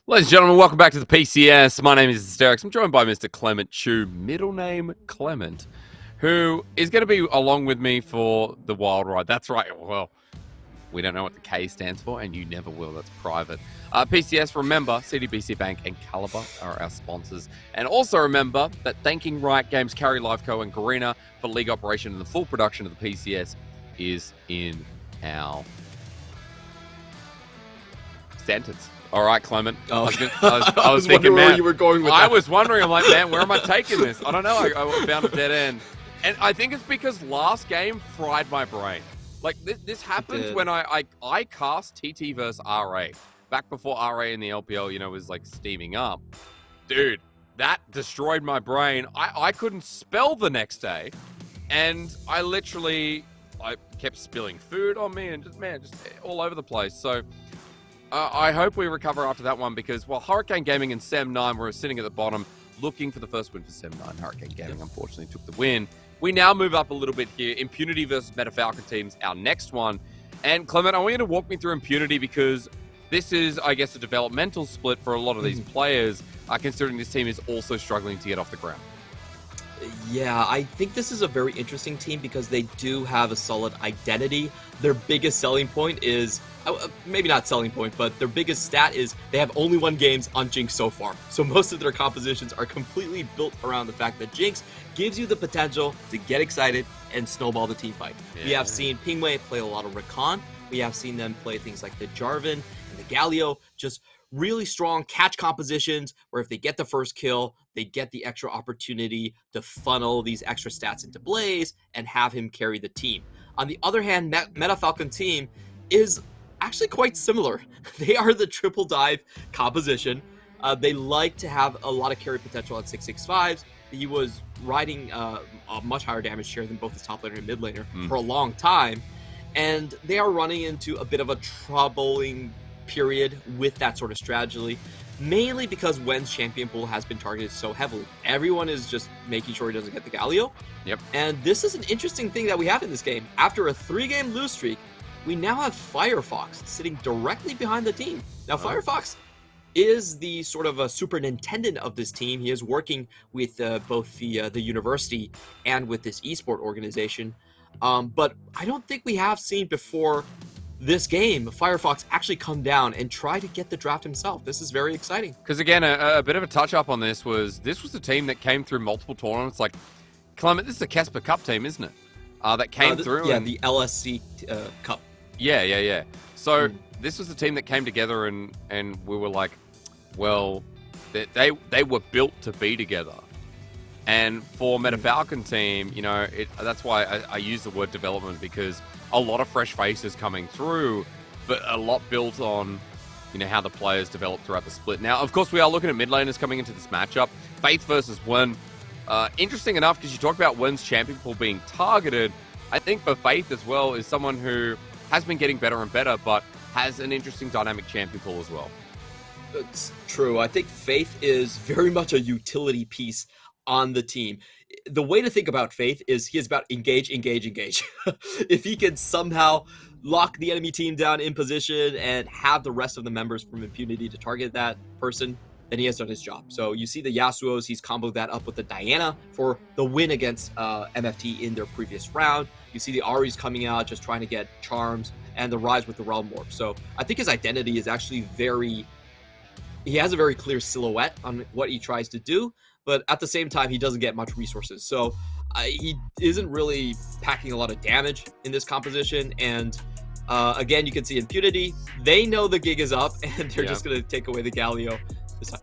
Ladies and gentlemen, welcome back to the PCS. My name is Derek. I'm joined by Mr. Clement Chu, middle name Clement, who is going to be along with me for the wild ride. That's right. Well, we don't know what the K stands for, and you never will. That's private. PCS, remember, CDBC Bank and Caliber are our sponsors. And also remember that thanking Riot Games, Carry Liveco, and Garena for league operation and the full production of the PCS is in our sentence. All right, Clement. Oh. I was thinking, man, where you were going with I that. was wondering, I'm like, man, where am I taking this? I don't know. I found a dead end. And I think it's because last game fried my brain. Like, this happened when I cast TT versus RA. Back before RA in the LPL, was like steaming up. Dude, that destroyed my brain. I couldn't spell the next day. And I kept spilling food on me and just all over the place. So I hope we recover after that one because while Hurricane Gaming and Sem9 were sitting at the bottom looking for the first win for Sem9, Hurricane Gaming unfortunately took the win. We now move up a little bit here. Impunity versus Meta Falcon teams, our next one. And Clement, I want you to walk me through Impunity because this is, I guess, a developmental split for a lot of these players, considering this team is also struggling to get off the ground. Yeah, I think this is a very interesting team because they do have a solid identity. Their biggest selling point is, maybe not selling point, but their biggest stat is they have only won games on Jinx so far. So most of their compositions are completely built around the fact that Jinx gives you the potential to get excited and snowball the team fight. Yeah. We have seen Pingwei play a lot of Rakan. We have seen them play things like the Jarvan and the Galio, just really strong catch compositions where if they get the first kill, they get the extra opportunity to funnel these extra stats into Blaze and have him carry the team. On the other hand, Meta Falcon team is actually quite similar. They are the triple dive composition. They like to have a lot of carry potential at 665s. He was riding a much higher damage share than both his top laner and mid laner for a long time. And they are running into a bit of a troubling period with that sort of strategy, mainly because Wen's champion pool has been targeted so heavily. Everyone is just making sure he doesn't get the Galio. Yep. And this is an interesting thing that we have in this game. After a 3-game lose streak, we now have Firefox sitting directly behind the team. Now, Firefox is the sort of a superintendent of this team. He is working with both the university and with this esport organization. But I don't think we have seen before this game Firefox actually come down and try to get the draft himself. This is very exciting. Because again, a bit of a touch up on this was a team that came through multiple tournaments. Like, Clement, this is a Casper Cup team, isn't it? That came through. Yeah, the LSC Cup. Yeah. So this was a team that came together and we were like, well, they were built to be together. And for Meta Falcon team, that's why I use the word development, because a lot of fresh faces coming through, but a lot built on, how the players develop throughout the split. Now, of course, we are looking at mid laners coming into this matchup. Faith versus Wen. Interesting enough, because you talk about Wen's champion pool being targeted. I think for Faith as well is someone who has been getting better and better, but has an interesting dynamic champion pool as well. It's true. I think Faith is very much a utility piece on the team. The way to think about Faith is he is about engage. If he can somehow lock the enemy team down in position and have the rest of the members from Impunity to target that person, then he has done his job. So you see the Yasuos, he's comboed that up with the Diana for the win against MFT in their previous round. You see the Aries coming out, just trying to get charms, and the Rise with the Realm Warp. So I think his identity is actually he has a very clear silhouette on what he tries to do, but at the same time, he doesn't get much resources. So he isn't really packing a lot of damage in this composition. And again, you can see Impunity. They know the gig is up, and they're just going to take away the Galio this time.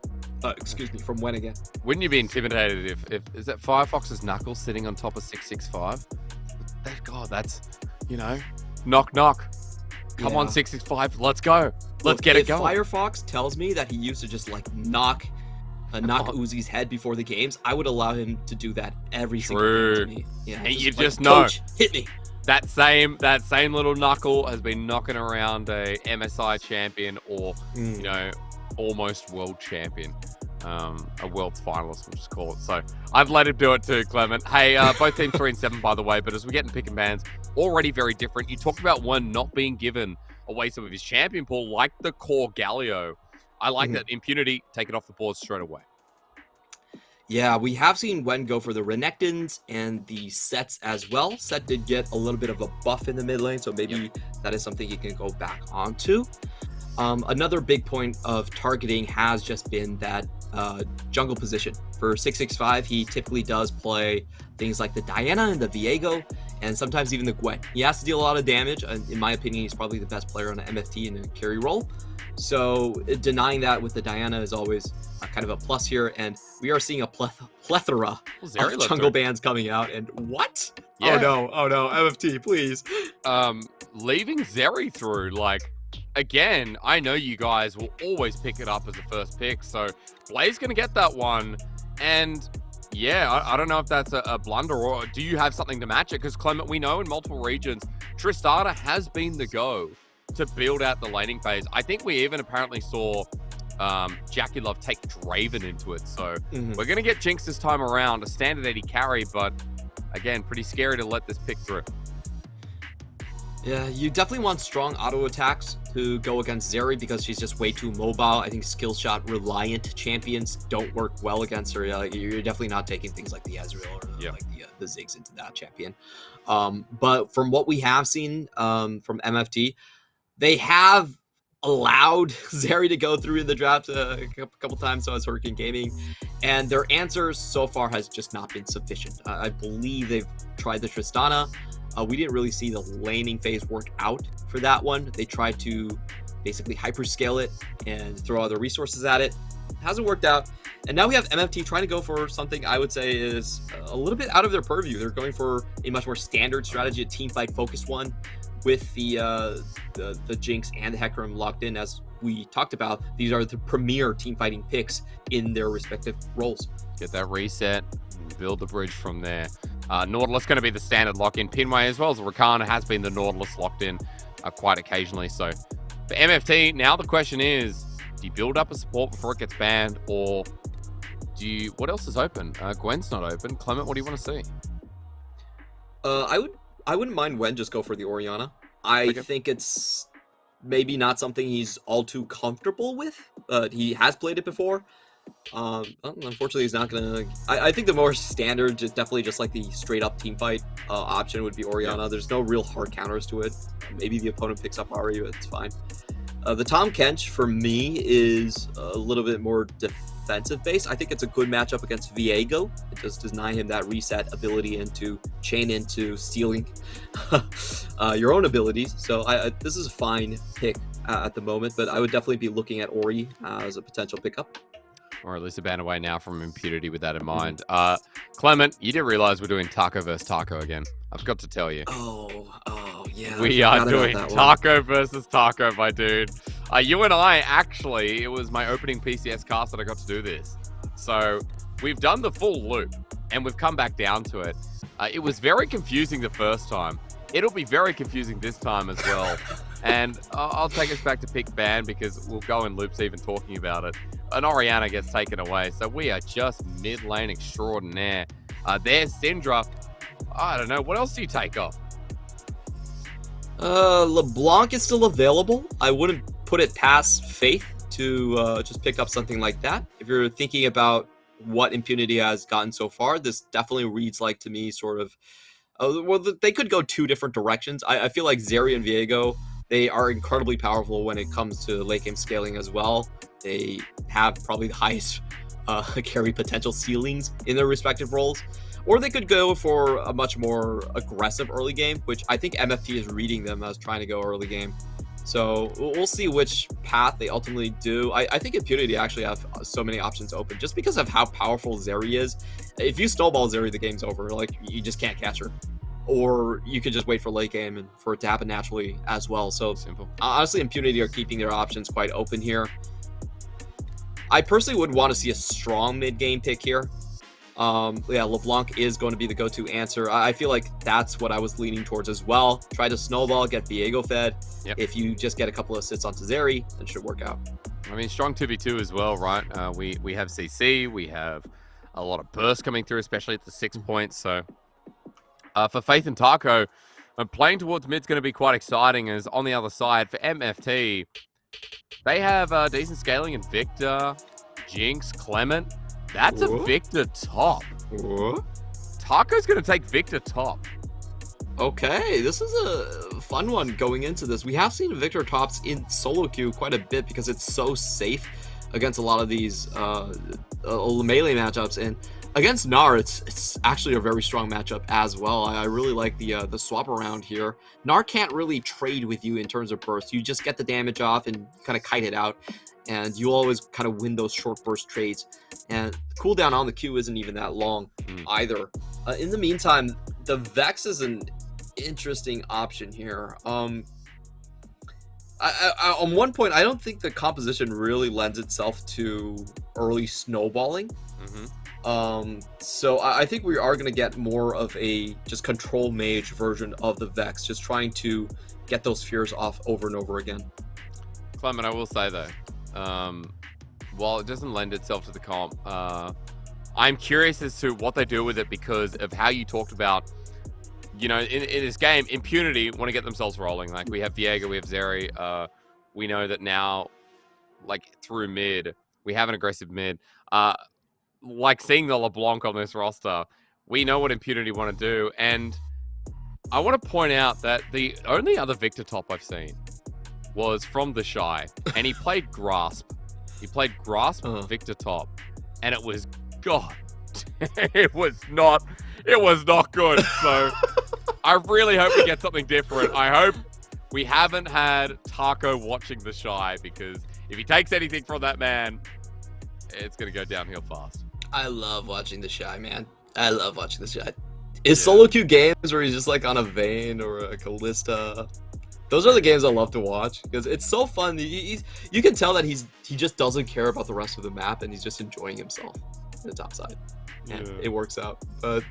From Wen again. Wouldn't you be intimidated if is that Firefox's Knuckles sitting on top of 665? God, that's, you know, knock knock. Come on, 665, let's go. Let's get it going. If Firefox tells me that he used to just like knock Uzi's head before the games, I would allow him to do that every single game to me. Yeah, and you like, just know, Coach, hit me. That same little knuckle has been knocking around a MSI champion or, you know, almost world champion. A world's finalist, we'll just call it. So I've let him do it too, Clement. Hey, both teams 3 and 7, by the way, but as we get in pick and bans, already very different. You talked about one not being given away some of his champion pool, like the core Galio. I like that. Impunity, take it off the board straight away. Yeah, we have seen Wen go for the Renekton's and the Sets as well. Set did get a little bit of a buff in the mid lane, so maybe that is something he can go back onto. Another big point of targeting has just been that jungle position. For 665, he typically does play things like the Diana and the Viego, and sometimes even the Gwen. He has to deal a lot of damage. In my opinion, he's probably the best player on the MFT in a carry role. So denying that with the Diana is always kind of a plus here, and we are seeing a plethora of jungle bans coming out. And what? Yeah. Oh no, MFT, please. Leaving Zeri through, like, again, I know you guys will always pick it up as a first pick, so Blaze gonna get that one. And yeah, I don't know if that's a blunder, or do you have something to match it? Because Clement, we know in multiple regions, Tristana has been the go to build out the laning phase. I think we even apparently saw Jackie Love take Draven into it. So we're going to get Jinx this time around, a standard 80 carry, but again, pretty scary to let this pick through. Yeah, you definitely want strong auto attacks to go against Zeri because she's just way too mobile. I think skill shot reliant champions don't work well against her. You're definitely not taking things like the Ezreal or like the Ziggs into that champion. But from what we have seen from MFT, they have allowed Zeri to go through in the draft a couple times, so as Hurricane Gaming, and their answers so far has just not been sufficient. I believe they've tried the Tristana. We didn't really see the laning phase work out for that one. They tried to basically hyperscale it and throw other resources at it. Hasn't worked out. And now we have MFT trying to go for something I would say is a little bit out of their purview. They're going for a much more standard strategy, a team fight focused one, with the Jinx and the Hecarim locked in. As we talked about, these are the premier team fighting picks in their respective roles. Get that reset, build the bridge from there. Nautilus going to be the standard lock-in. Pinway as well as Rakana has been the Nautilus locked in quite occasionally. So for MFT, now the question is, do you build up a support before it gets banned, or do you... What else is open? Gwen's not open. Clement, what do you want to see? I wouldn't mind Wen just go for the Orianna. I think it's maybe not something he's all too comfortable with, but he has played it before. Unfortunately, he's not gonna. I think the more standard, just definitely just like the straight up team fight option would be Orianna. There's no real hard counters to it. Maybe the opponent picks up Ari, but it's fine. The Tom Kench for me is a little bit more defensive based. I think it's a good matchup against Viego. It does deny him that reset ability and to chain into stealing your own abilities. So this is a fine pick at the moment, but I would definitely be looking at Ori as a potential pickup. Or at least a ban away now from Impunity with that in mind. Clement, you didn't realize we're doing Taco versus Taco again. I've got to tell you. Oh, yeah. We are doing Taco versus Taco, my dude. You and I, actually, it was my opening PCS cast that I got to do this. So we've done the full loop, and we've come back down to it. It was very confusing the first time. It'll be very confusing this time as well. And I'll take us back to pick ban because we'll go in loops even talking about it. An Orianna gets taken away. So we are just mid lane extraordinaire. There's Syndra. I don't know. What else do you take off? LeBlanc is still available. I wouldn't put it past Faith to just pick up something like that. If you're thinking about what Impunity has gotten so far, this definitely reads like to me sort of... well, they could go two different directions. I feel like Zeri and Viego, they are incredibly powerful when it comes to late game scaling as well. They have probably the highest carry potential ceilings in their respective roles. Or they could go for a much more aggressive early game, which I think MFT is reading them as trying to go early game. So we'll see which path they ultimately do. I think Impunity actually have so many options open just because of how powerful Zeri is. If you snowball Zeri, the game's over. Like, you just can't catch her. or you could just wait for late game and for it to happen naturally as well. So Simple. Honestly, Impunity are keeping their options quite open here. I personally would want to see a strong mid-game pick here. Yeah, LeBlanc is going to be the go-to answer. I feel like that's what I was leaning towards as well. Try to snowball, get Viego fed. Yep. If you just get a couple of assists onto Zeri, it should work out. I mean, strong 2v2 as well, right? We have CC, we have a lot of burst coming through, especially at the 6 points. So for Faith and Taco, playing towards mid's going to be quite exciting, as on the other side for MFT, they have decent scaling in Victor, Jinx, Clement. That's a Victor top. Taco's going to take Victor top. Okay, this is a fun one going into this. We have seen Victor tops in solo queue quite a bit because it's so safe against a lot of these melee matchups, and against Gnar, it's actually a very strong matchup as well. I really like the swap around here. Gnar can't really trade with you in terms of burst. You just get the damage off and kind of kite it out, and you always kind of win those short burst trades. And the cooldown on the Q isn't even that long either. In the meantime, the Vex is an interesting option here. On one point, I don't think the composition really lends itself to early snowballing. So I think we are going to get more of a just control mage version of the Vex, just trying to get those fears off over and over again. Clement, I will say though, while it doesn't lend itself to the comp, I'm curious as to what they do with it because of how you talked about, you know, in this game, Impunity want to get themselves rolling. Like, we have Viego, we have Zeri. We know that now, like, through mid, we have an aggressive mid. Like, seeing the LeBlanc on this roster, we know what Impunity want to do. And I want to point out that the only other Victor top I've seen was from the Shy, and he played Grasp. He played Grasp Victor top, and it was, God, it was not good. So I really hope we get something different. I hope we haven't had Taco watching the Shy, because if he takes anything from that man, it's going to go downhill fast. I love watching the Shy, man. I love watching the Shy. Solo queue games where he's just like on a Vayne or a Callista. Those are the games I love to watch because it's so fun. You can tell that he just doesn't care about the rest of the map, and he's just enjoying himself in the top side. And it works out. But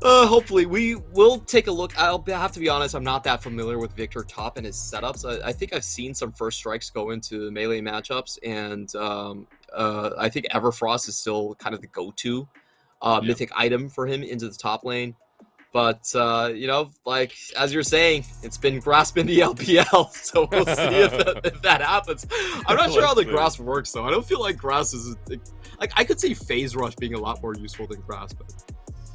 hopefully we will take a look. I'll have to be honest, I'm not that familiar with Victor top and his setups. I think I've seen some first strikes go into melee matchups, and I think Everfrost is still kind of the go-to mythic item for him into the top lane. But, you know, like, as you're saying, it's been Grasp in the LPL, so we'll see if that happens. I'm not sure how the Grasp works, though. I don't feel like Grasp is... Like, I could see Phase Rush being a lot more useful than Grasp. But...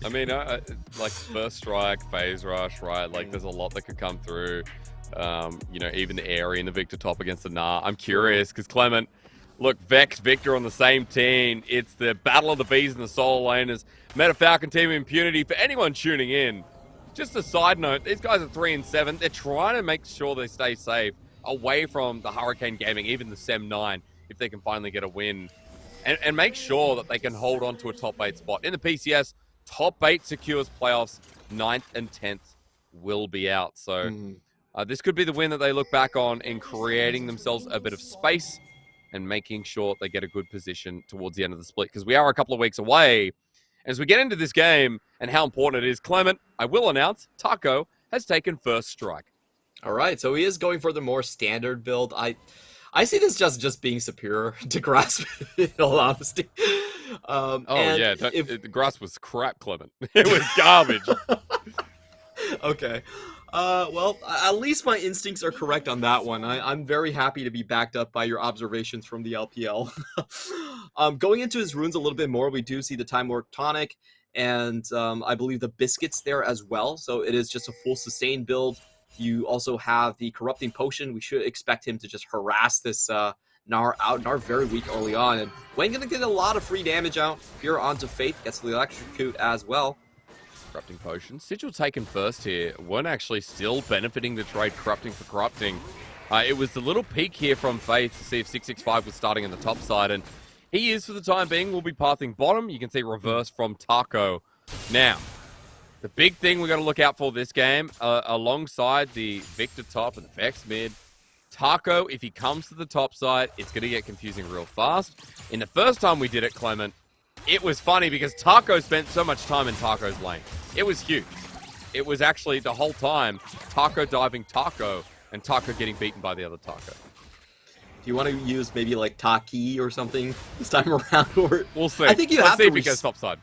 I mean, like, First Strike, Phase Rush, right? Like, there's a lot that could come through. You know, even the Airy and the Victor top against the Gnar. I'm curious, because Clement... Look, Vex, Victor on the same team. It's the battle of the bees and the solo laners. Meta Falcon team Impunity. For anyone tuning in, just a side note, these guys are 3-7. They're trying to make sure they stay safe away from the Hurricane Gaming, even the Sem 9, if they can finally get a win. And make sure that they can hold on to a top 8 spot. In the PCS, top 8 secures playoffs. 9th and 10th will be out. So this could be the win that they look back on in creating themselves a bit of space and making sure they get a good position towards the end of the split, because we are a couple of weeks away. As we get into this game and how important it is, Clement, I will announce Taco has taken first strike. All right, so he is going for the more standard build. I see this just being superior to Grasp, in all honesty. The Grasp was crap, Clement. It was garbage. Okay. Well, at least my instincts are correct on that one. I'm very happy to be backed up by your observations from the LPL. Going into his runes a little bit more, we do see the Time Lord Tonic, and I believe the Biscuits there as well. So it is just a full sustain build. You also have the Corrupting Potion. We should expect him to just harass this Gnar out. Gnar very weak early on, and Wayne gonna get a lot of free damage out here onto Faith. Gets the Electrocute as well. Corrupting Potion. Sigil taken first here. Weren't actually still benefiting the trade Corrupting for Corrupting. It was the little peek here from Faith to see if 665 was starting on the top side, and he is for the time being. Will be pathing bottom. You can see reverse from Taco. Now, The big thing we got to look out for this game, alongside the Victor top and the Vex mid, Taco, if he comes to the top side, it's going to get confusing real fast. In the first time we did it, Clement, it was funny because Taco spent so much time in Taco's lane. It was huge. It was actually the whole time Taco diving Taco and Taco getting beaten by the other Taco. Do you want to use maybe like Taki or something this time around? Or we'll see. I think you Let's have see to if he goes top side.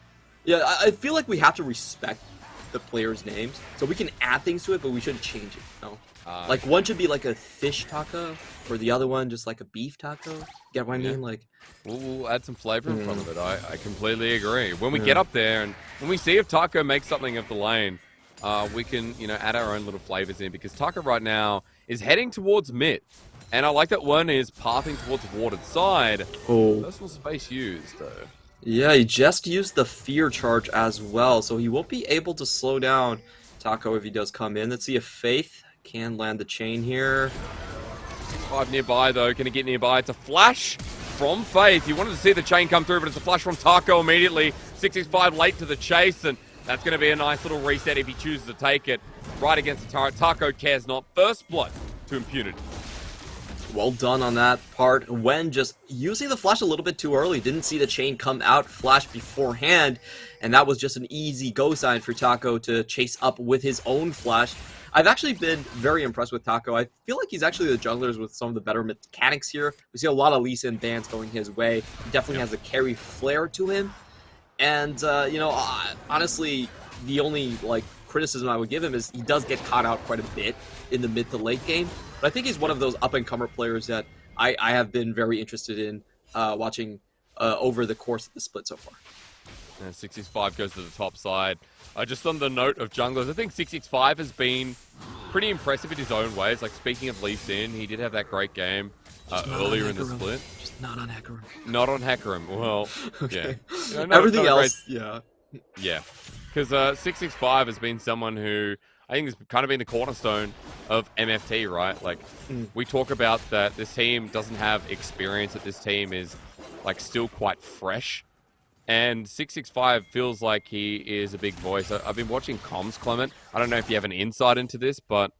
Yeah, I feel like we have to respect the players' names, so we can add things to it, but we shouldn't change it. No, like one should be like a fish taco, or the other one just like a beef taco. Get what I mean? Like, we'll add some flavor in front of it. I completely agree. When we get up there and when we see if Taco makes something of the lane, we can add our own little flavors in, because Taco right now is heading towards mid, and I like that one is pathing towards warded side. Oh, Personal space used though. Yeah, he just used the fear charge as well, so he won't be able to slow down Taco if he does come in. Let's see if Faith can land the chain here. 5 nearby though. Can he get nearby? It's a flash from Faith. He wanted to see the chain come through, but it's a flash from Taco immediately. 665 late to the chase, and that's going to be a nice little reset if he chooses to take it. Right against the turret. Taco cares not. First blood to Impunity. Well done on that part. Wen just using the flash a little bit too early. Didn't see the chain come out flash beforehand. And that was just an easy go sign for Taco to chase up with his own flash. I've actually been very impressed with Taco. I feel like he's actually the junglers with some of the better mechanics here. We see a lot of Lee Sin bans going his way. He definitely has a carry flair to him. And, honestly, the only, criticism I would give him is he does get caught out quite a bit in the mid to late game. But I think he's one of those up-and-comer players that I have been very interested in watching over the course of the split so far. And 665 goes to the top side. Just on the note of junglers, I think 665 has been pretty impressive in his own ways. Like, speaking of Lee Sin, he did have that great game earlier in the split. Just not on Hecarim. Not on Hecarim. Well, okay. Yeah. Everything else, yeah. Yeah. Because 665 has been someone who I think has kind of been the cornerstone of MFT, right? Like, we talk about that this team doesn't have experience, that this team is, still quite fresh. And 665 feels like he is a big voice. I've been watching comms, Clement. I don't know if you have an insight into this, but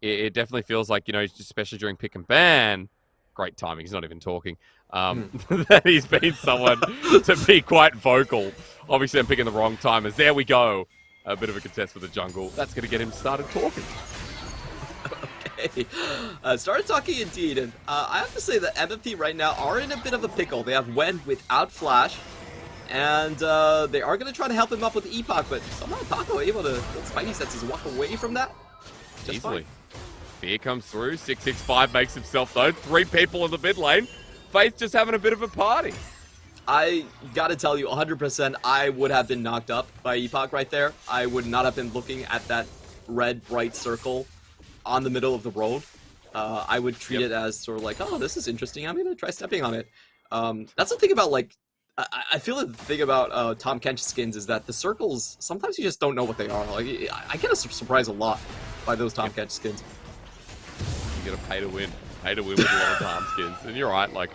it definitely feels like, especially during pick and ban, great timing, he's not even talking, that he's been someone to be quite vocal. Obviously, I'm picking the wrong timers. There we go. A bit of a contest for the jungle. That's going to get him started talking. Okay. Started talking indeed. And I have to say that MFT right now are in a bit of a pickle. They have Wen without Flash. And they are going to try to help him up with Epoch. But somehow Taco able to, Spidey senses, walk away from that. Just easily. Fine. Fear comes through. 665 makes himself though. 3 people in the mid lane. Faith just having a bit of a party. I gotta tell you, 100%, I would have been knocked up by Epoch right there. I would not have been looking at that red, bright circle on the middle of the road. I would treat it as sort of like, oh, this is interesting. I'm gonna try stepping on it. That's the thing about, I feel the thing about Tom Kench skins is that the circles, sometimes you just don't know what they are. Like, I get surprised a lot by those Tom Kench skins. You gotta pay to win. Pay to win with a lot of Tom skins. And you're right, I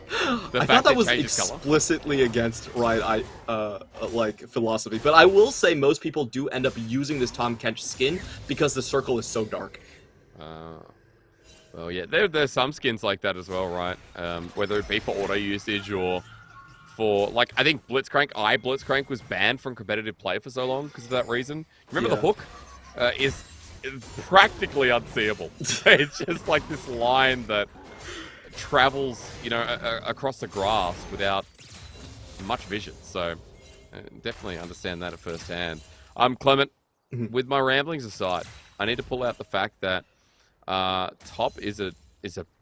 thought that was explicitly against Riot philosophy. But I will say most people do end up using this Tom Kench skin because the circle is so dark. Well, yeah, there's some skins like that as well, right? Whether it be for auto usage or for, I think Blitzcrank was banned from competitive play for so long because of that reason. Remember the hook is practically unseeable. It's just like this line that travels, across the grass without much vision. So definitely understand that at first hand. Clement, with my ramblings aside, I need to pull out the fact that top is a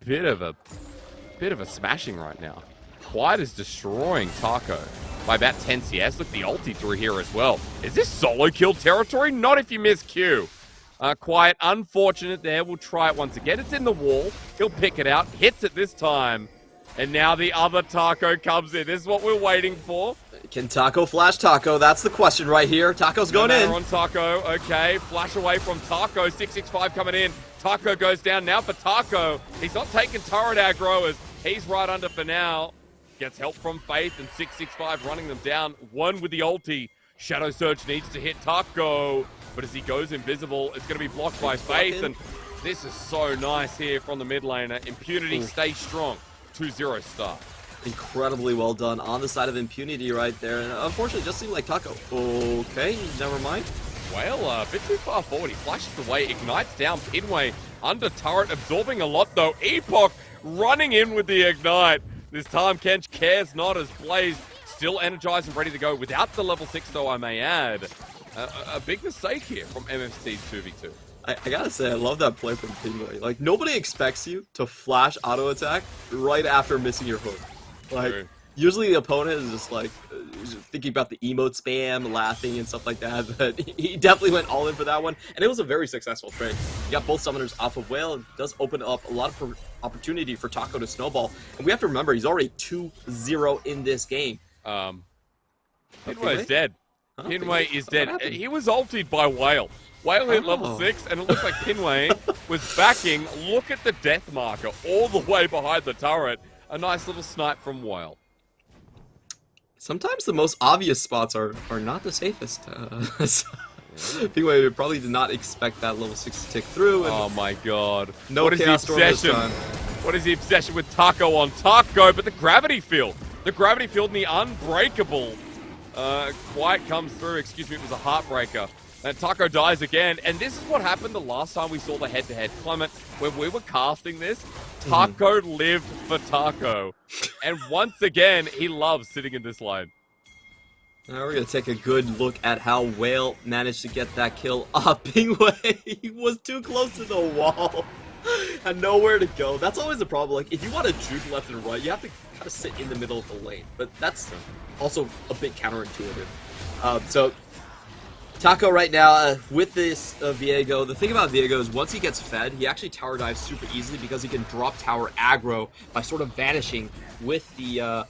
bit of a smashing right now. Quiet is destroying Taco by about 10 CS. Look, the ulti through here as well. Is this solo kill territory? Not if you miss Q. Quiet, unfortunate there. We'll try it once again. It's in the wall. He'll pick it out. Hits it this time. And now the other Taco comes in. This is what we're waiting for. Can Taco flash Taco? That's the question right here. Taco's going in. On Taco. Okay, flash away from Taco. 665 coming in. Taco goes down now for Taco. He's not taking turret aggro as he's right under for now. Gets help from Faith and 665 running them down. One with the ulti. Shadow Surge needs to hit Taco. but as he goes invisible, it's going to be blocked by Faith, and this is so nice here from the mid laner. Impunity stays strong. 2-0 start. Incredibly well done on the side of Impunity right there, and unfortunately, it just seemed like Taco. Okay, never mind. Well, a bit too far forward. He flashes away, ignites down Pinway under turret, absorbing a lot though. Epoch running in with the ignite. This time Kench cares not as Blaze still energized and ready to go without the level 6 though, I may add. A big mistake here from MFT's 2v2. I gotta say, I love that play from Pinway. Like, nobody expects you to flash auto attack right after missing your hook. Like, usually the opponent is just like thinking about the emote spam, laughing and stuff like that, but he definitely went all in for that one, and it was a very successful trade. You got both summoners off of Whale, and it does open up a lot of opportunity for Taco to snowball, and we have to remember he's already 2-0 in this game. Pinway is dead. Huh? Pinway is dead. He was ulted by Whale. Whale hit level 6, and it looks like Pinway was backing. Look at the death marker all the way behind the turret. A nice little snipe from Whale. Sometimes the most obvious spots are not the safest. Pinway probably did not expect that level 6 to tick through. And oh my god. No what is the obsession? What is the obsession with Taco on Taco? But the gravity field. The gravity field and the unbreakable quite comes through. Excuse me, it was a heartbreaker. And Taco dies again. And this is what happened the last time we saw the head-to-head. Clement, when we were casting this, Taco lived for Taco. And once again, he loves sitting in this lane. Now we're going to take a good look at how Whale managed to get that kill off Pinway. He was too close to the wall. Had nowhere to go. That's always a problem. Like, if you want to juke left and right, you have to kind of sit in the middle of the lane. But that's also a bit counterintuitive. So Taco right now with this Viego. The thing about Viego is once he gets fed, he actually tower dives super easily because he can drop tower aggro by sort of vanishing with the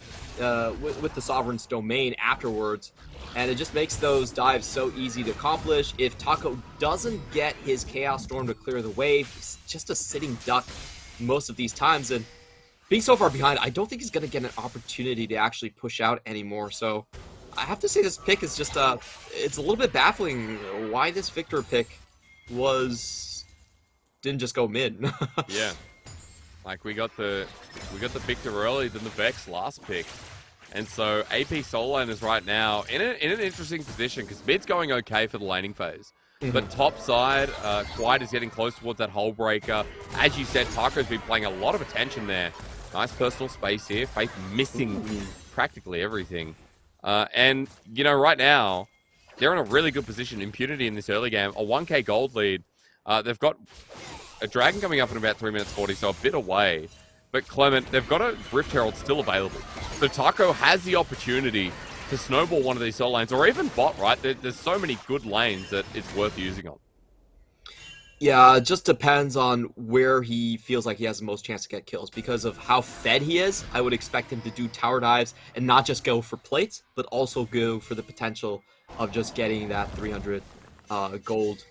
Sovereign's domain afterwards, and it just makes those dives so easy to accomplish. If Taco doesn't get his Chaos Storm to clear the wave, he's just a sitting duck most of these times, and being so far behind, I don't think he's going to get an opportunity to actually push out anymore. So I have to say this pick is just it's a little bit baffling why this Victor pick didn't just go mid. Yeah. Like we got the Victor early, then the Vex last pick. And so AP solo laners right now in an interesting position because mid's going okay for the laning phase. But top side, Quiet is getting close towards that hull breaker. As you said, Taco's been playing a lot of attention there. Nice personal space here. Faith missing practically everything. And, you know, right now, they're in a really good position. Impunity in this early game, a 1k gold lead. They've got a Dragon coming up in about 3 minutes 40, so a bit away. But Clement, they've got a Rift Herald still available. So Taco has the opportunity to snowball one of these solo lanes, or even bot, right? There's so many good lanes that it's worth using on. Yeah, it just depends on where he feels like he has the most chance to get kills. Because of how fed he is, I would expect him to do tower dives and not just go for plates, but also go for the potential of just getting that 300 gold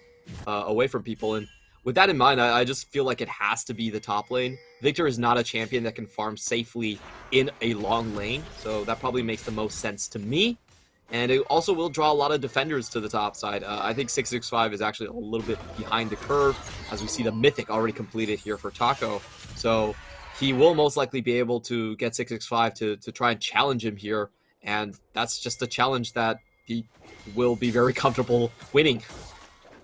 away from people. And with that in mind, I just feel like it has to be the top lane. Victor is not a champion that can farm safely in a long lane, so that probably makes the most sense to me. And it also will draw a lot of defenders to the top side. I think 665 is actually a little bit behind the curve, as we see the Mythic already completed here for Taco. So he will most likely be able to get 665 to try and challenge him here, and that's just a challenge that he will be very comfortable winning.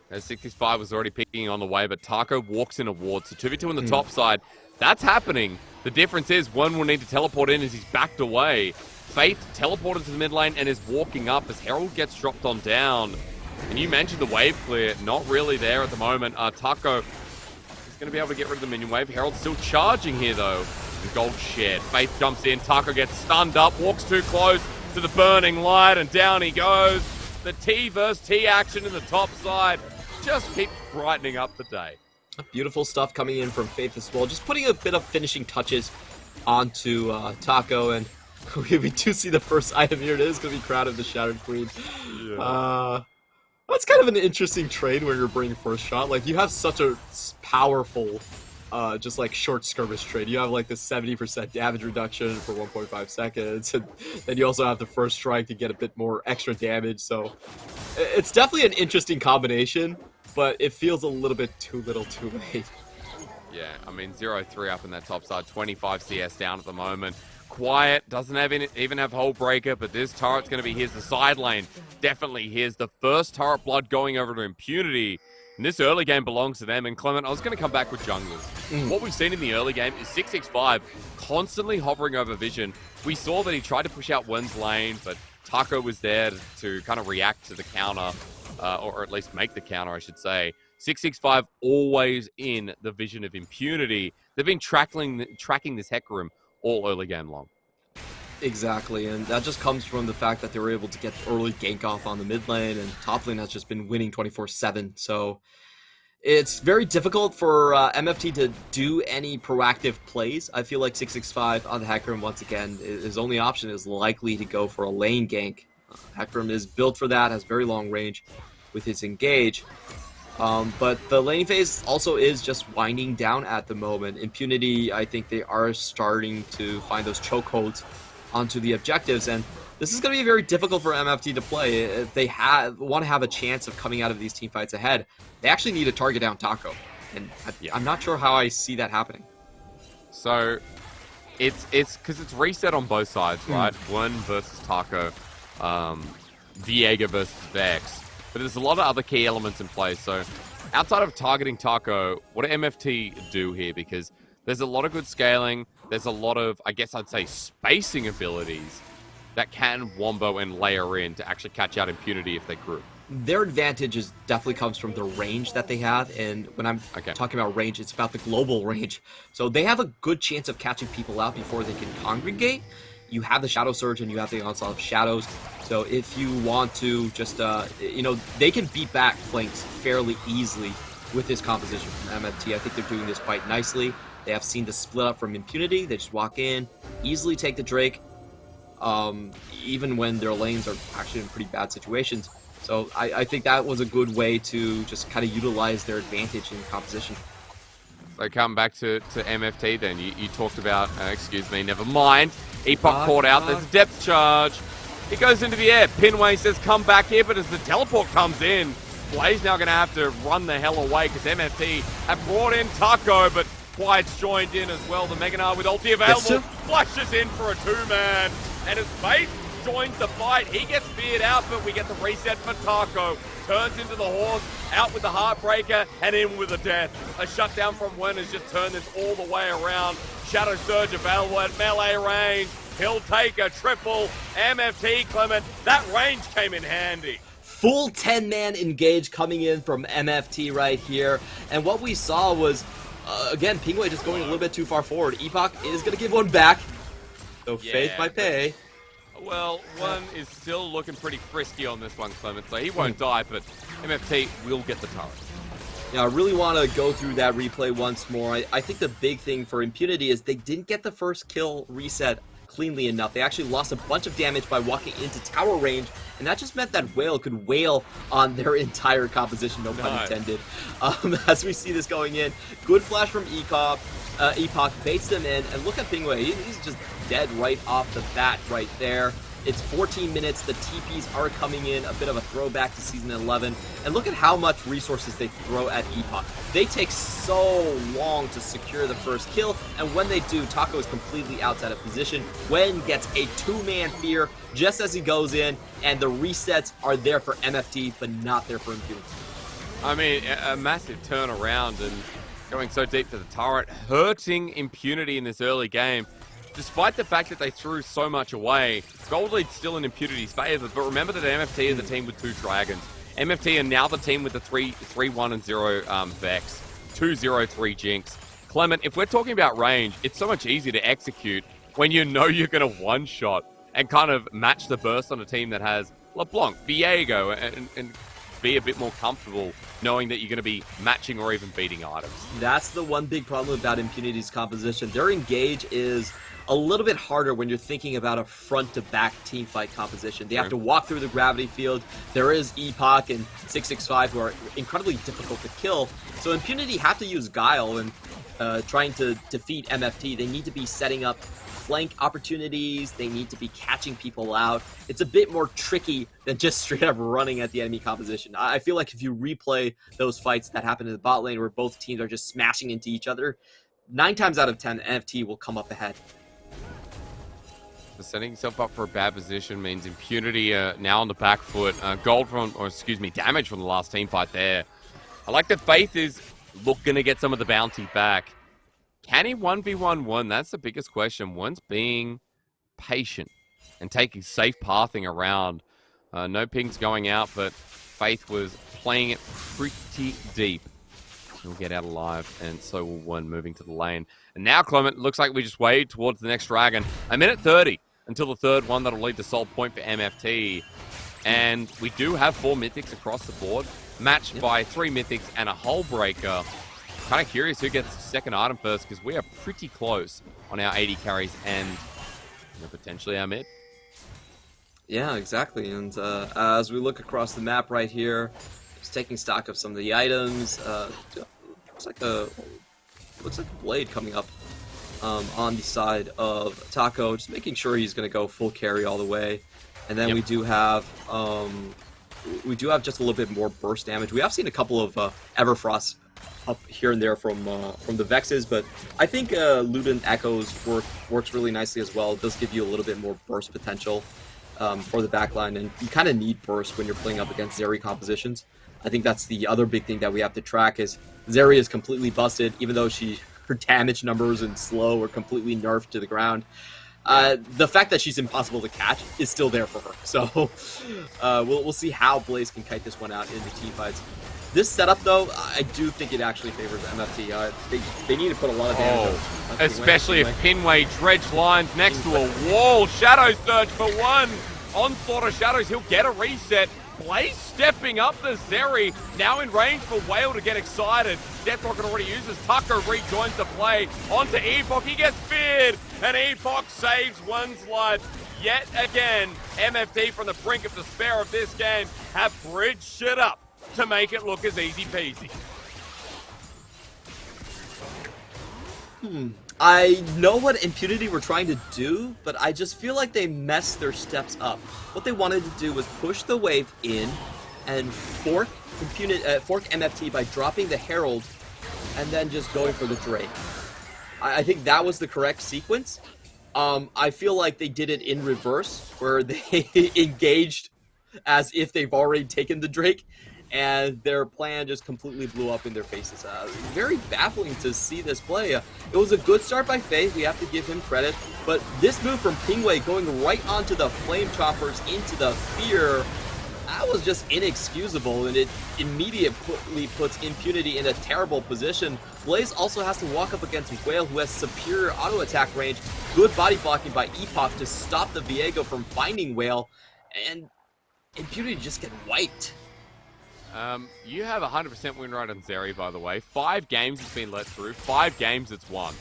As 65 was already picking on the way, but Taco walks in a ward. So 2v2 on the top side. That's happening. The difference is one will need to teleport in as he's backed away. Faith teleported to the mid lane and is walking up as Herald gets dropped on down. And you mentioned the wave clear. Not really there at the moment. Taco is going to be able to get rid of the minion wave. Herald's still charging here, though. The gold shared. Faith jumps in. Taco gets stunned up. Walks too close to the burning light. And down he goes. The T versus T action in the top side just keeps brightening up the day. Beautiful stuff coming in from Faith as well. Just putting a bit of finishing touches onto Taco, and we do see the first item here. It is going to be Crown of the Shattered Queen. Yeah. That's kind of an interesting trade where you're bringing first shot. Like, you have such a powerful, just like short skirmish trade. You have like the 70% damage reduction for 1.5 seconds, and then you also have the first strike to get a bit more extra damage. So It's definitely an interesting combination, but it feels a little bit too little too late. Yeah, I mean, 0-3 up in that top side, 25 CS down at the moment. Quiet, doesn't have even have Hull Breaker, but this turret's going to be his. The side lane, definitely his. The first turret blood going over to Impunity. And this early game belongs to them. And Clement, I was going to come back with junglers. What we've seen in the early game is 665 constantly hovering over Vision. We saw that he tried to push out Wen's lane, but Taco was there to kind of react to the counter, or at least make the counter, I should say. 665 always in the vision of Impunity. They've been tracking this Hecarim all early game long. Exactly, and that just comes from the fact that they were able to get early gank off on the mid lane, and top lane has just been winning 24/7. So it's very difficult for MFT to do any proactive plays. I feel like 665 on the Hecarim, once again, his only option is likely to go for a lane gank. Hecarim is built for that, has very long range with his engage. But the laning phase also is just winding down at the moment. Impunity, I think they are starting to find those chokeholds onto the objectives, and this is going to be very difficult for MFT to play. If they want to have a chance of coming out of these team fights ahead, they actually need to target down Taco, and I'm not sure how I see that happening. So it's because it's reset on both sides, right? One versus Taco, Viega versus Vex. But there's a lot of other key elements in play. So outside of targeting Taco, what do MFT do here? Because there's a lot of good scaling. There's a lot of, I guess I'd say, spacing abilities that can wombo and layer in to actually catch out Impunity if they group. Their advantage definitely comes from the range that they have, and when I'm talking about range, it's about the global range. So they have a good chance of catching people out before they can congregate. You have the Shadow Surge and you have the onslaught of shadows. So if you want to just, they can beat back flanks fairly easily with this composition from MFT. I think they're doing this quite nicely. They have seen the split up from Impunity. They just walk in, easily take the Drake, even when their lanes are actually in pretty bad situations. So I think that was a good way to just kind of utilize their advantage in composition. So come back to MFT then. You talked about, never mind. Epoch caught out. There's a depth charge. He goes into the air. Pinway says, come back here. But as the teleport comes in, Blaze now going to have to run the hell away because MFT have brought in Taco, but Quiet's joined in as well. The Meganar with ulti available. Flushes in for a two-man. And as Faith joins the fight, he gets speared out, but we get the reset for Taco. Turns into the horse, out with the Heartbreaker, and in with a death. A shutdown from Wen has just turned this all the way around. Shadow Surge available at melee range. He'll take a triple. MFT, Clement, that range came in handy. Full 10-man engage coming in from MFT right here. And what we saw was, again, Pingwei just going a little bit too far forward. Epoch is going to give one back. So Faith might pay. Well, one is still looking pretty frisky on this one, Clement, so he won't die, but MFT will get the turret. Yeah, I really want to go through that replay once more. I think the big thing for Impunity is they didn't get the first kill reset cleanly enough. They actually lost a bunch of damage by walking into tower range, and that just meant that Whale could wail on their entire composition, no pun intended. As we see this going in, good flash from Epoch baits them in, and look at Pingwei. He's just dead right off the bat right there. It's 14 minutes, the TPs are coming in, a bit of a throwback to Season 11, and look at how much resources they throw at Epoch. They take so long to secure the first kill, and when they do, Taco is completely outside of position. Wen gets a two-man fear just as he goes in, and the resets are there for MFT, but not there for Impunity. I mean, a massive turnaround and going so deep to the turret, hurting Impunity in this early game. Despite the fact that they threw so much away, gold lead's still in Impunity's favor, but remember that MFT is a team with two dragons. MFT are now the team with the 3-1-0 Vex, 2-0-3 Jinx. Clement, if we're talking about range, it's so much easier to execute when you know you're going to one-shot and kind of match the burst on a team that has LeBlanc, Viego, and be a bit more comfortable knowing that you're going to be matching or even beating items. That's the one big problem about Impunity's composition. Their engage is a little bit harder when you're thinking about a front-to-back teamfight composition. They have to walk through the gravity field. There is Epoch and 665 who are incredibly difficult to kill. So Impunity have to use Guile and trying to defeat MFT. They need to be setting up flank opportunities. They need to be catching people out. It's a bit more tricky than just straight up running at the enemy composition. I feel like if you replay those fights that happen in the bot lane where both teams are just smashing into each other, 9 times out of 10, MFT will come up ahead. Setting himself up for a bad position means Impunity now on the back foot. Damage from the last team fight there. I like that Faith is looking to get some of the bounty back. Can he 1v1 one? That's the biggest question. One's being patient and taking safe pathing around. No pings going out, but Faith was playing it pretty deep. He'll get out alive, and so will one moving to the lane. And now, Clement, looks like we just wade towards the next dragon. A minute 30 until the third one that'll lead to sole point for MFT. And we do have 4 mythics across the board, matched by 3 mythics and a hull breaker. Kind of curious who gets the second item first, because we are pretty close on our 80 carries and potentially our mid. Yeah, exactly. And as we look across the map right here, just taking stock of some of the items, looks like a blade coming up on the side of Taco, just making sure he's going to go full carry all the way. And then we do have just a little bit more burst damage. We have seen a couple of Everfrost up here and there from the Vexes, but I think Ludin Echoes works really nicely as well. It does give you a little bit more burst potential for the backline, and you kind of need burst when you're playing up against Zeri compositions. I think that's the other big thing that we have to track is Zeri is completely busted, even though her damage numbers and slow are completely nerfed to the ground. The fact that she's impossible to catch is still there for her. So we'll see how Blaze can kite this one out into team fights. This setup, though, I do think it actually favors MFT. They need to put a lot of damage on especially if Pinway dredge lines next to a wall. Shadow Surge for one. Onslaught of Shadows, he'll get a reset. Blaze stepping up the Zeri, now in range for Whale to get excited. Death Rocket already uses. Tucker rejoins the play. Onto Epoch, he gets feared, and Epoch saves one's life. Yet again, MFT from the brink of despair of this game have bridged shit up to make it look as easy peasy. I know what Impunity were trying to do, but I just feel like they messed their steps up. What they wanted to do was push the wave in and fork MFT by dropping the Herald and then just going for the Drake. I think that was the correct sequence. I feel like they did it in reverse, where they engaged as if they've already taken the Drake, and their plan just completely blew up in their faces. Very baffling to see this play. It was a good start by Faith, we have to give him credit, but this move from Pingwei going right onto the Flame Choppers into the Fear, that was just inexcusable, and it immediately puts Impunity in a terrible position. Blaze also has to walk up against Whale, who has superior auto attack range, good body blocking by Epoch to stop the Viego from finding Whale, and Impunity just get wiped. You have 100% win rate on Zeri, by the way. 5 games it's been let through. 5 games it's won.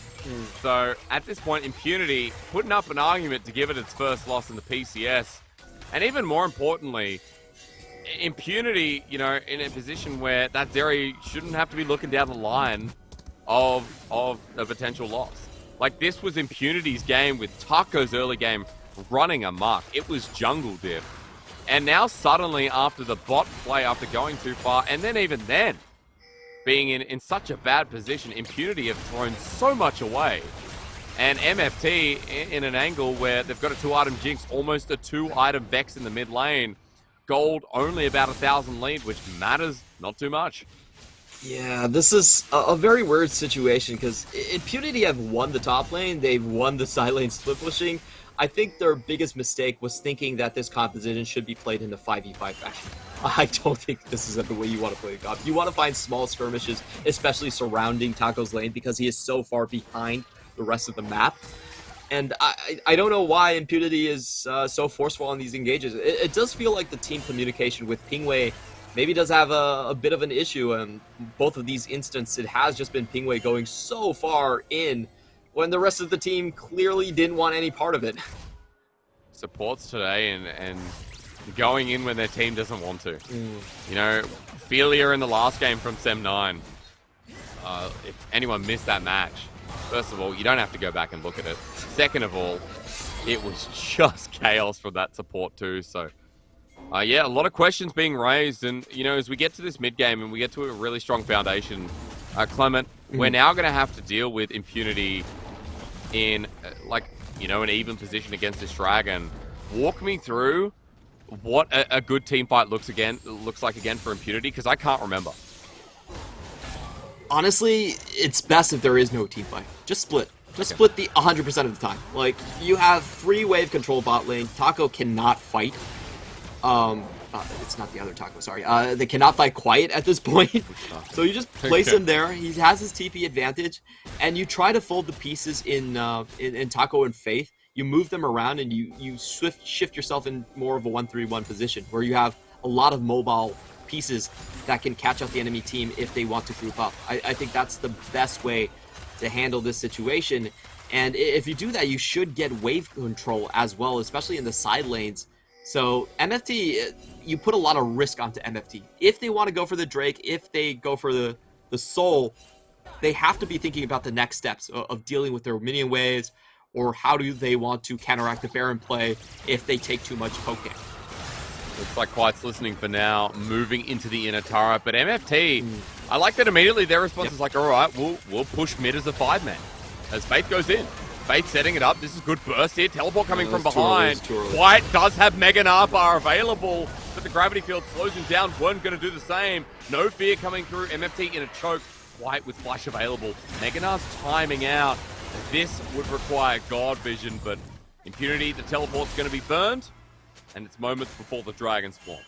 So at this point, Impunity putting up an argument to give it its first loss in the PCS. And even more importantly, Impunity, in a position where that Zeri shouldn't have to be looking down the line of a potential loss. Like, this was Impunity's game with Taco's early game running amok. It was jungle diff. And now suddenly, after the bot play, after going too far, and then even then, being in such a bad position, Impunity have thrown so much away. And MFT, in an angle where they've got a 2-item Jinx, almost a 2-item Vex in the mid lane, Gold only about 1,000 lead, which matters not too much. Yeah, this is a very weird situation, because Impunity have won the top lane, they've won the side lane split pushing. I think their biggest mistake was thinking that this composition should be played in the 5v5 fashion. I don't think this is the way you want to play the comp. You want to find small skirmishes, especially surrounding Taco's lane, because he is so far behind the rest of the map. And I don't know why Impunity is so forceful on these engages. It does feel like the team communication with Pingwei maybe does have a bit of an issue. And both of these instances, it has just been Pingwei going so far in when the rest of the team clearly didn't want any part of it. Supports today and going in when their team doesn't want to. Felia in the last game from Sem9. If anyone missed that match, First of all, you don't have to go back and look at it. Second of all, it was just chaos from that support too. So, yeah, a lot of questions being raised. And, you know, as we get to this mid-game and we get to a really strong foundation, Clement, we're now going to have to deal with Impunity in, like, you know, an even position against this Dragon. Walk me through what a good team fight looks like again for Impunity, because I can't remember. Honestly, it's best if there is no team fight. Just split. Just split the 100% of the time. Like, you have free wave control bot lane. Taco cannot fight. It's not the other Taco, sorry. They cannot fight quiet at this point. So you just place him there. He has his TP advantage, and you try to fold the pieces in Taco and Faith. You move them around, and you shift yourself in more of a 1-3-1 position, where you have a lot of mobile pieces that can catch up the enemy team if they want to group up. I think that's the best way to handle this situation. And if you do that, you should get wave control as well, especially in the side lanes. So MFT, you put a lot of risk onto MFT. If they want to go for the Drake, if they go for the Soul, they have to be thinking about the next steps of dealing with their minion waves, or how do they want to counteract the Baron play if they take too much poking. Looks like Quiet's listening for now, moving into the inner turret. But MFT, I like that immediately their response is like, all right, we'll push mid as a 5-man. As Faith goes in. Faith setting it up. This is good burst here. Teleport coming from behind. Quiet does have Mega Napa available, but the gravity field slows him down. Weren't going to do the same. No fear coming through. MFT in a choke. Quiet with flash available. Mega Nar's timing out. This would require God vision, but Impunity, the teleport's going to be burned, and it's moments before the Dragon spawn.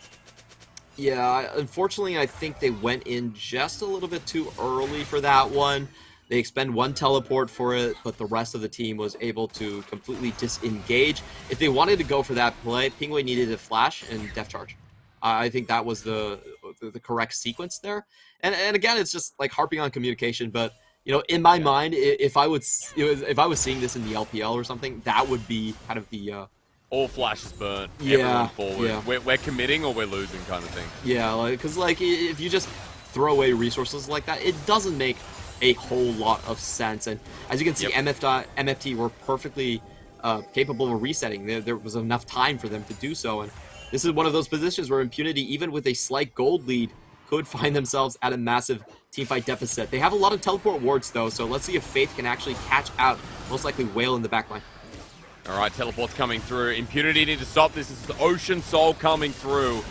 Yeah, unfortunately, I think they went in just a little bit too early for that one. They expend one teleport for it, but the rest of the team was able to completely disengage. If they wanted to go for that play, Pingwei needed a flash and Def Charge. I think that was the correct sequence there. And again, it's just like harping on communication, but you know, in my mind, if I was seeing this in the LPL or something, that would be kind of the all flashes burn. Yeah, everyone forward. Yeah. We're committing or we're losing kind of thing. Yeah, like, because like if you just throw away resources like that, it doesn't make a whole lot of sense. And as you can see, MFT were perfectly capable of resetting. There was enough time for them to do so, and this is one of those positions where Impunity, even with a slight gold lead, could find themselves at a massive teamfight deficit. They have a lot of teleport wards though, so let's see if Faith can actually catch out, most likely Whale in the backline. Alright, teleport's coming through. Impunity need to stop this. This is Ocean Soul coming through.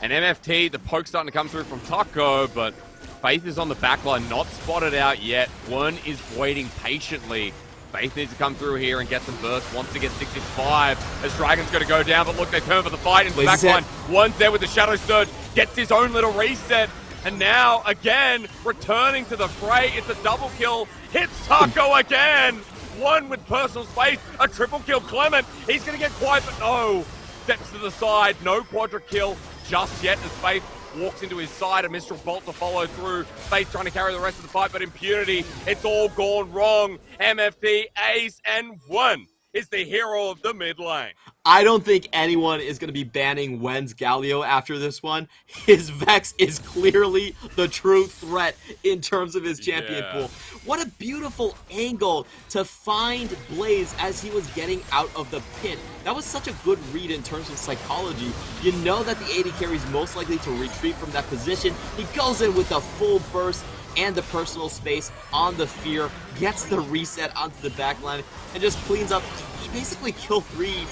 And MFT, the poke's starting to come through from Taco, but Faith is on the backline, not spotted out yet. One is waiting patiently. Faith needs to come through here and get some burst. Wants to get 6-5 as Dragon's going to go down, but look, they turn for the fight into the backline. One's there with the Shadow Surge, gets his own little reset. And now, again, returning to the fray. It's a double kill. Hits Taco again. One with personal space. A triple kill Clement. He's going to get quiet, but no. Steps to the side. No quadra kill just yet as Faith walks into his side. A Mistral Bolt to follow through. Faith trying to carry the rest of the fight, but Impunity, it's all gone wrong. MFT, ace, and one is the hero of the mid lane. I don't think anyone is going to be banning Wen's Galio after this one. His Vex is clearly the true threat in terms of his champion pool. What a beautiful angle to find Blaze as he was getting out of the pit. That was such a good read in terms of psychology. You know that the AD carry is most likely to retreat from that position. He goes in with the full burst and the personal space on the fear, gets the reset onto the backline, and just cleans up. He basically killed three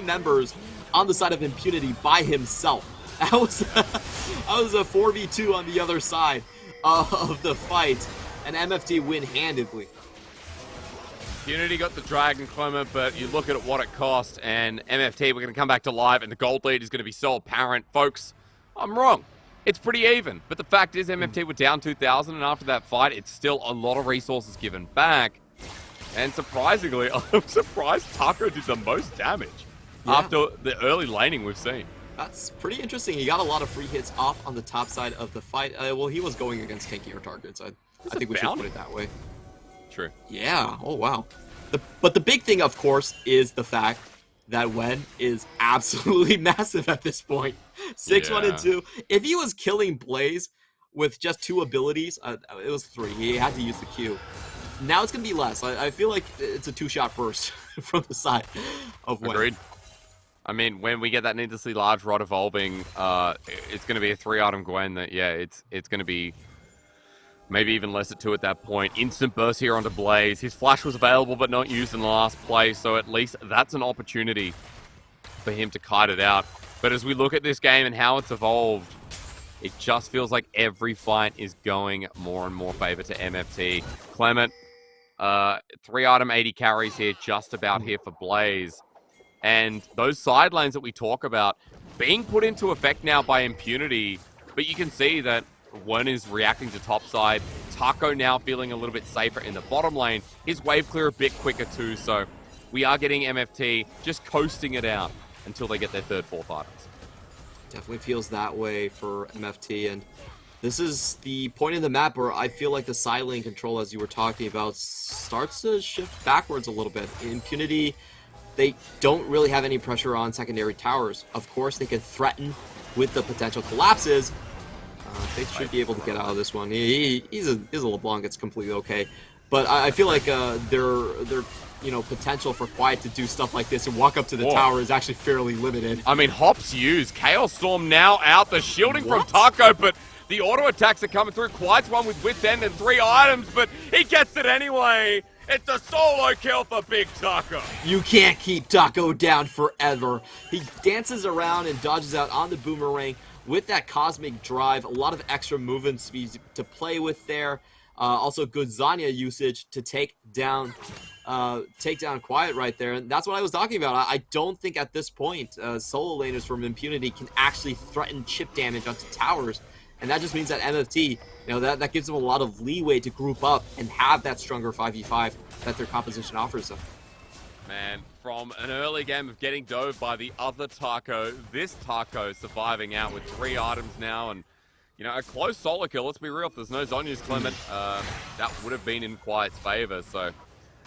members on the side of Impunity by himself. That was a 4v2 on the other side of the fight, and MFT win handedly. Impunity got the Dragon Clement, but you look at what it cost, and MFT, we're going to come back to live, and the gold lead is going to be so apparent. Folks, I'm wrong. It's pretty even, but the fact is MFT were down 2,000, and after that fight, it's still a lot of resources given back. And surprisingly, I'm surprised Taco did the most damage after the early laning we've seen. That's pretty interesting. He got a lot of free hits off on the top side of the fight. Well, he was going against tankier targets. I think we should put it that way. True. Yeah. Oh, wow. But the big thing, of course, is the fact that Wen is absolutely massive at this point. 6-1 and 2. If he was killing Blaze with just 2 abilities, it was 3. He had to use the Q. now it's going to be less. I feel like it's a 2-shot burst from the side of Wen. Agreed. I mean, when we get that needlessly large rod evolving, it's going to be a 3-item Gwen that, yeah, it's going to be maybe even less at 2 at that point. Instant burst here onto Blaze. His flash was available but not used in the last play, so at least that's an opportunity for him to kite it out. But as we look at this game and how it's evolved, it just feels like every fight is going more and more favor to MFT. Clement, 3-item 80 carries here, just about here for Blaze. And those side lanes that we talk about being put into effect now by Impunity, but you can see that Wen is reacting to topside. Taco now feeling a little bit safer in the bottom lane. His wave clear a bit quicker too, so we are getting MFT just coasting it out until they get their 3rd, 4th items. Definitely feels that way for MFT, and this is the point in the map where I feel like the side lane control, as you were talking about, starts to shift backwards a little bit. Impunity, they don't really have any pressure on secondary towers. Of course, they can threaten with the potential collapses. They should be able to get out of this one. He's a LeBlanc, it's completely okay. But I feel like their potential for Quiet to do stuff like this and walk up to the tower is actually fairly limited. I mean, Hops used. Chaos Storm now out. The shielding from Taco, but the auto attacks are coming through. Quiet's one with Wit's End and 3 items, but he gets it anyway. It's a solo kill for Big Taco. You can't keep Taco down forever. He dances around and dodges out on the boomerang with that cosmic drive. A lot of extra movement speed to play with there. Also good Zanya usage to take down Quiet right there. And that's what I was talking about. I don't think at this point solo laners from Impunity can actually threaten chip damage onto towers. And that just means that MFT, that gives them a lot of leeway to group up and have that stronger 5v5 that their composition offers them. Man, from an early game of getting dove by the other Taco, this Taco surviving out with 3 items now, and a close solo kill. Let's be real, if there's no Zonya's Clement, that would have been in Quiet's favor. So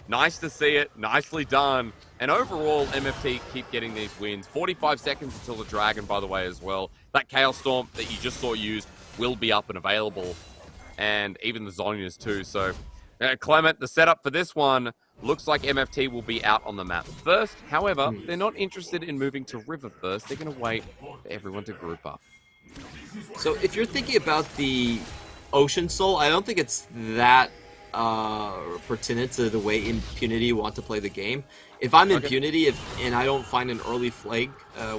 nice to see it, nicely done. And overall, MFT keep getting these wins. 45 seconds until the Dragon, by the way, as well. That Chaos Storm that you just saw used will be up and available, and even the Zonyas too. So Clement, the setup for this one looks like MFT will be out on the map first. However, they're not interested in moving to River first. They're going to wait for everyone to group up. So if you're thinking about the Ocean Soul, I don't think it's that pertinent to the way Impunity want to play the game. If I'm Impunity and I don't find an early flag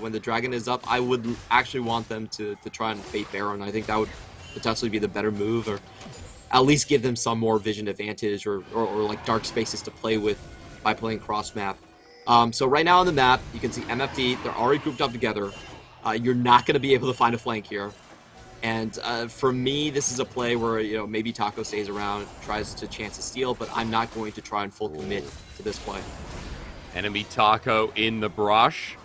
when the Dragon is up, I would actually want them to try and bait Baron. I think that would potentially be the better move, or at least give them some more vision advantage or like dark spaces to play with by playing cross map. So right now on the map, you can see MFT, they're already grouped up together. You're not going to be able to find a flank here. And for me, this is a play where, maybe Taco stays around, tries to chance a steal, but I'm not going to try and full commit to this play. Enemy Taco in the brush.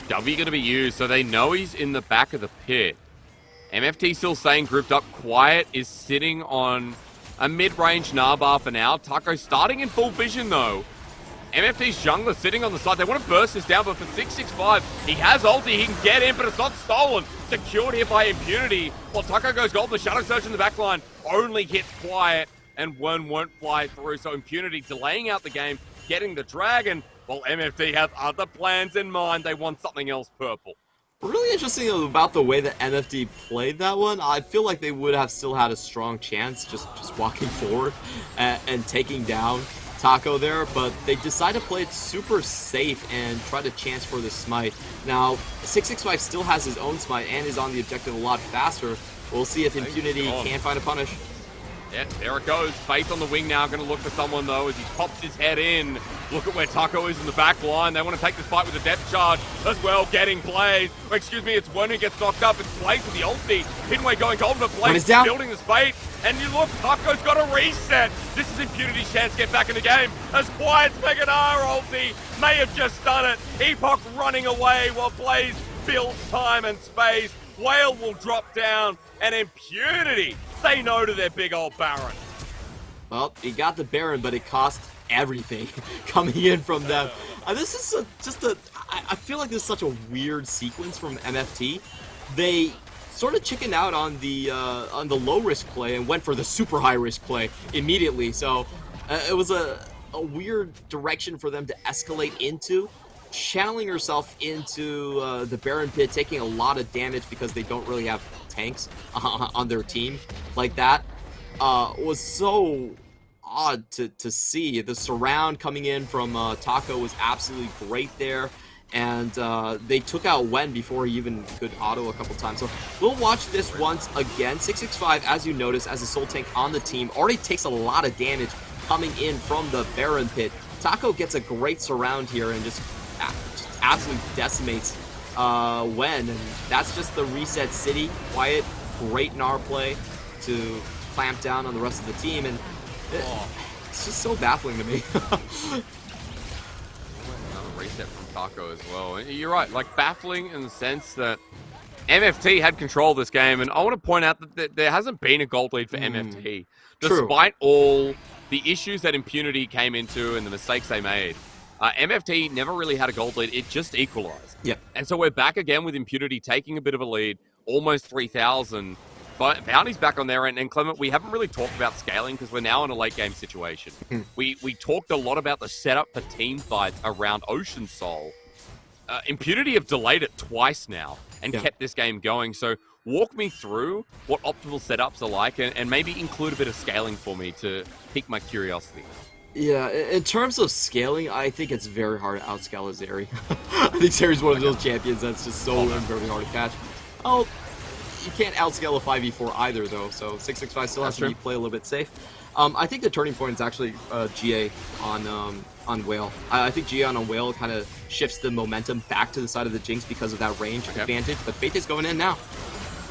W going to be used, so they know he's in the back of the pit. MFT still staying grouped up. Quiet is sitting on a mid-range Narbar for now. Taco starting in full vision, though. MFT's jungler sitting on the side. They want to burst this down, but for 665, he has ulti. He can get in, but it's not stolen. Secured here by Impunity. While Taco goes gold, the Shadow Surge in the backline only hits Quiet, and one won't fly through. So Impunity delaying out the game, getting the Dragon, while MFT has other plans in mind. They want something else purple. Really interesting about the way that MFT played that one. I feel like they would have still had a strong chance just walking forward and taking down Taco there, but they decide to play it super safe and try to chance for the smite. Now, 665 still has his own smite and is on the objective a lot faster. We'll see if Impunity can find a punish. Yeah, there it goes. Faith on the wing now, going to look for someone, though, as he pops his head in. Look at where Taco is in the back line. They want to take this fight with a depth charge as well, getting Blaze. Oh, excuse me, it's Wen who gets knocked up. It's Blaze with the ulti. Pinway going golden, but Blaze building the spade. And you look, Taco's got a reset. This is Impunity's chance to get back in the game. As Quiet's Megadar ulti may have just done it. Epoch running away while Blaze builds time and space. Whale will drop down, and Impunity say no to their big old Baron. Well, he got the Baron, but it cost everything coming in from them. This is I feel like this is such a weird sequence from MFT. They sort of chickened out on the low risk play and went for the super high risk play immediately. So It was a weird direction for them to escalate into. Channeling herself into the Baron Pit, taking a lot of damage because they don't really have tanks on their team like that, was so odd to see. The surround coming in from Taco was absolutely great there. And they took out Wen before he even could auto a couple times. So we'll watch this once again. 665, as you notice, as a soul tank on the team, already takes a lot of damage coming in from the Baron Pit. Taco gets a great surround here and just absolutely decimates Wen. And that's just the reset city. Quiet, great Gnar play to clamp down on the rest of the team. And it's just so baffling to me. Reset from Taco as well. You're right, like baffling in the sense that MFT had control of this game, and I want to point out that there hasn't been a gold lead for MFT, despite all the issues that Impunity came into and the mistakes they made. MFT never really had a gold lead; it just equalized. Yeah, and so we're back again with Impunity taking a bit of a lead, almost 3,000. But Bounty's back on there, and Clement, we haven't really talked about scaling because we're now in a late game situation. We talked a lot about the setup for team fights around Ocean Soul. Impunity have delayed it twice now and kept this game going. So walk me through what optimal setups are like and maybe include a bit of scaling for me to pique my curiosity. Yeah, in terms of scaling, I think it's very hard to outscale a Zeri. I think Zeri's one of those champions that's just so very hard to catch. Oh, you can't outscale a 5v4 either, though, so 665 still has to play a little bit safe. I think the turning point is actually GA on Whale. I think GA on Whale kind of shifts the momentum back to the side of the Jinx because of that range advantage, but Faith is going in now.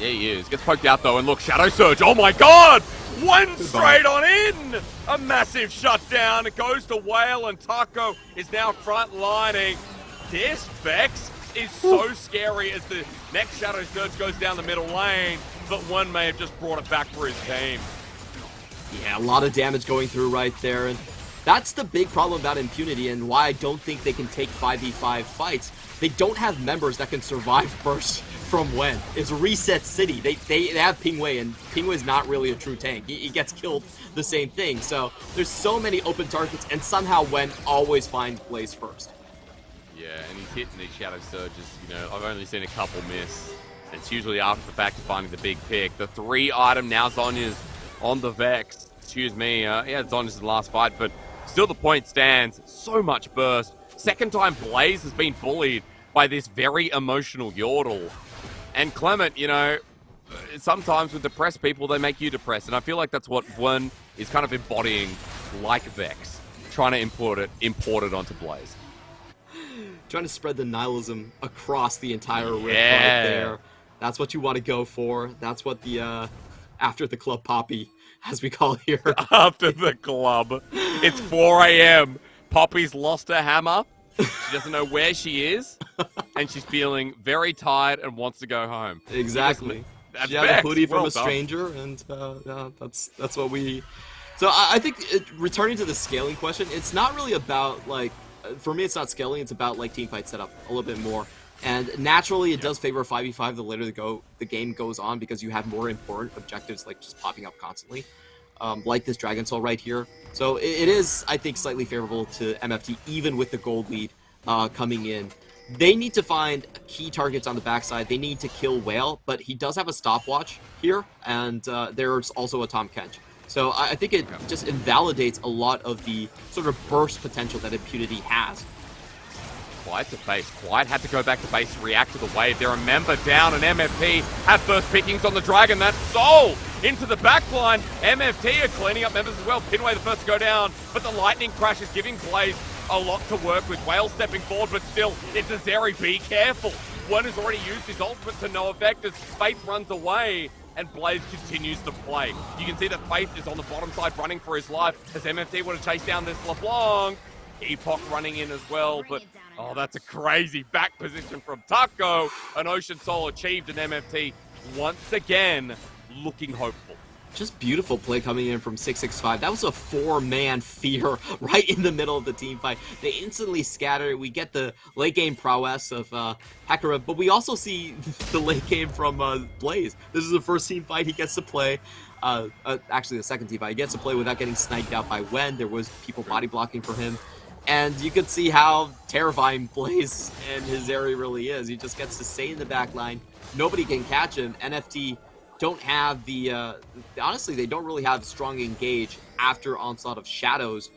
Yeah, he is. Gets poked out, though, and look, Shadow Surge. Oh, my God! One straight on in! A massive shutdown. It goes to Whale, and Taco is now front-lining. This Vex is so scary as the next Shadow Surge goes down the middle lane, but one may have just brought it back for his team. Yeah, a lot of damage going through right there, and that's the big problem about Impunity and why I don't think they can take 5v5 fights. They don't have members that can survive burst from Wen. It's Reset City. They have Pingwei, and Pingwei's not really a true tank. He gets killed the same thing, so there's so many open targets, and somehow Wen always finds Blaze first. Yeah, and he's hitting these Shadow Surges, you know, I've only seen a couple miss. It's usually after the fact of finding the big pick. The 3 item, now Zonya's on the Vex. Excuse me, yeah, Zonya's in the last fight, but still the point stands. So much burst. Second time Blaze has been bullied by this very emotional Yordle. And Clement, you know, sometimes with depressed people, they make you depressed. And I feel like that's what one is kind of embodying, like Vex, trying to import it onto Blaze. Trying to spread the nihilism across the entire rift right there. That's what you want to go for. That's what the after the club Poppy, as we call it here. After the club. It's 4 a.m. Poppy's lost her hammer. She doesn't know where she is. And she's feeling very tired and wants to go home. Exactly. She had a hoodie from a stranger, and that's what we... So I think returning to the scaling question, it's not really about, like... For me, it's not scaling, it's about like teamfight setup a little bit more. And naturally, it does favor 5v5 the later the game goes on because you have more important objectives like just popping up constantly, like this Dragon Soul right here. So it is, I think, slightly favorable to MFT, even with the gold lead coming in. They need to find key targets on the backside. They need to kill Whale, but he does have a stopwatch here, and there's also a Tom Kench. So I think it just invalidates a lot of the sort of burst potential that Impunity has. Quiet to base. Quiet had to go back to base to react to the wave. They're a member down, and MFT have first pickings on the Dragon. That's Soul into the backline. MFT are cleaning up members as well. Pinway the first to go down, but the lightning crash is giving Blaze a lot to work with. Whale stepping forward, but still, it's a Zeri. Be careful. One has already used his ultimate to no effect as Faith runs away. And Blaze continues to play. You can see that Faith is on the bottom side running for his life as MFT want to chase down this LeBlanc. Epoch running in as well, but oh, that's a crazy back position from Taco. An Ocean Soul achieved an MFT once again looking hopeful. Just beautiful play coming in from 665. That was a 4-man fear right in the middle of the team fight. They instantly scatter. We get the late game prowess of Hecarim, but we also see the late game from Blaze. This is the first team fight he gets to play. actually the second team fight. He gets to play without getting sniped out by Wen. There was people body blocking for him. And you could see how terrifying Blaze and his area really is. He just gets to stay in the back line. Nobody can catch him. NFT don't have the... honestly, they don't really have strong engage after Onslaught of Shadows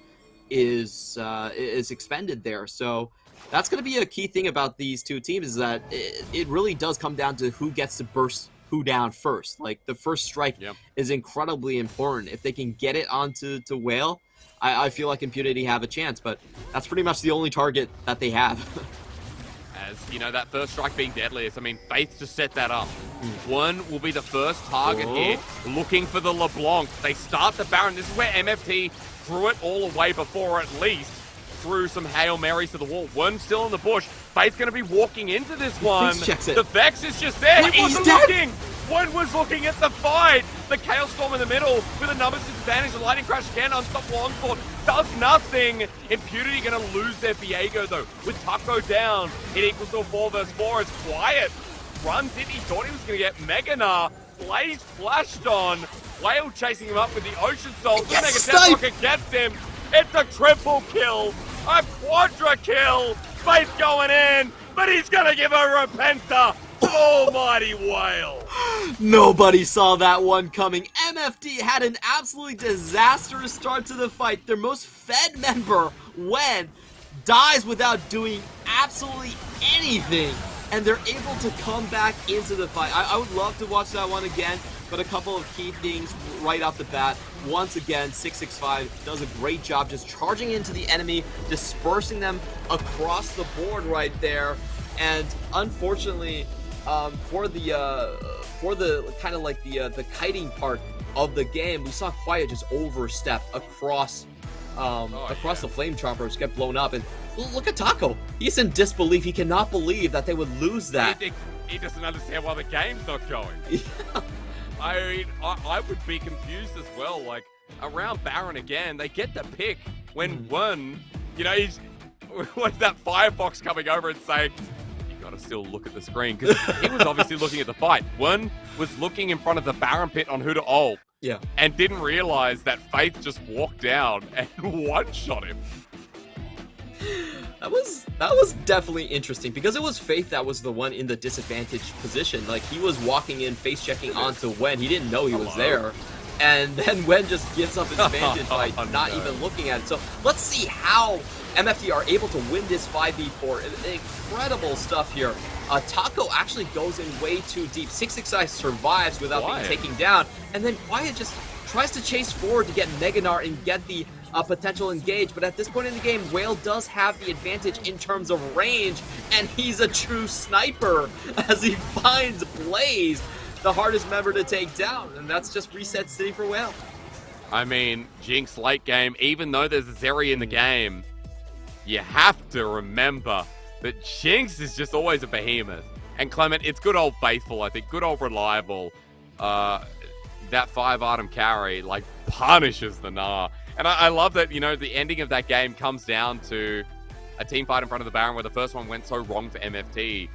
is expended there. So that's going to be a key thing about these two teams, is that it really does come down to who gets to burst who down first. Like, the first strike is incredibly important. If they can get it onto Whale, I feel like Impunity have a chance, but that's pretty much the only target that they have. As, you know, that first strike being deadliest, I mean, Faith just set that up. One will be the first target here, looking for the LeBlanc. They start the Baron. This is where MFT threw it all away before, at least threw some Hail Marys to the wall. One still in the bush. Faith's going to be walking into this one. Checks it. The Vex is just there. Wait, he wasn't he's dead? looking. One was looking at the fight. The Chaos Storm in the middle with a numbers disadvantage. The Lightning Crash again on top Longsword does nothing. Impunity going to lose their Viego though. With Taco down, it equals to a 4 versus 4 as Quiet runs in. He thought he was going to get Meganar. Blaze flashed on. Whale chasing him up with the Ocean Soul. The Mega Death Rocket gets him. It's a triple kill. A quadra kill. Faith going in, but he's going to give a Repenter to Almighty Whale. Nobody saw that one coming. MFT had an absolutely disastrous start to the fight. Their most fed member, Wen, dies without doing absolutely anything, and they're able to come back into the fight. I would love to watch that one again, but a couple of key things right off the bat. Once again, 665 does a great job just charging into the enemy, dispersing them across the board right there. And unfortunately, for the kind of like the kiting part of the game, we saw Quiet just overstep across the Flame Choppers, get blown up. And look at Taco. He's in disbelief. He cannot believe that they would lose that. He doesn't understand why the game's not going. I mean, I would be confused as well. Like, around Baron again, they get the pick when one, you know, he's, what's that Firefox coming over and saying, you gotta still look at the screen, because he was obviously looking at the fight. One was looking in front of the Baron pit on who to ult, and didn't realize that Faith just walked down and one-shot him. That was definitely interesting, because it was Faith that was the one in the disadvantaged position. Like, he was walking in, face checking onto Wen. He didn't know he was there. And then Wen just gives up his advantage by not even looking at it. So let's see how MFT are able to win this 5v4. Incredible stuff here. Taco actually goes in way too deep. 665 survives without being taken down. And then Quiet just tries to chase forward to get Meganar and get the potential engage. But at this point in the game, Whale does have the advantage in terms of range. And he's a true sniper as he finds Blaze, the hardest member to take down. And that's just reset city for Whale. I mean, Jinx late game, even though there's a Zeri in the game, you have to remember that Jinx is just always a behemoth. And Clement, it's good old faithful, I think, good old reliable. That 5-item carry, like, punishes the Gnar. And I love that, you know, the ending of that game comes down to a team fight in front of the Baron where the first one went so wrong for MFT.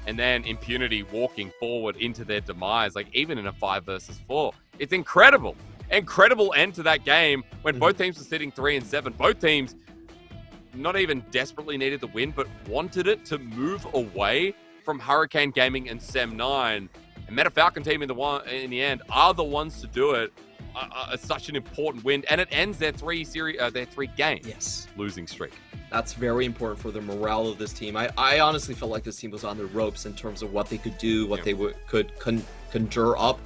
And then Impunity walking forward into their demise, like, even in a 5 versus 4. It's incredible. Incredible end to that game when both teams were sitting 3 and 7. Both teams not even desperately needed the win, but wanted it to move away from Hurricane Gaming and Sem9. And Meta Falcon team in the end are the ones to do it. Such an important win, and it ends their 3-game losing streak. That's very important for the morale of this team. I honestly felt like this team was on the ropes in terms of what they could do, what they could conjure up.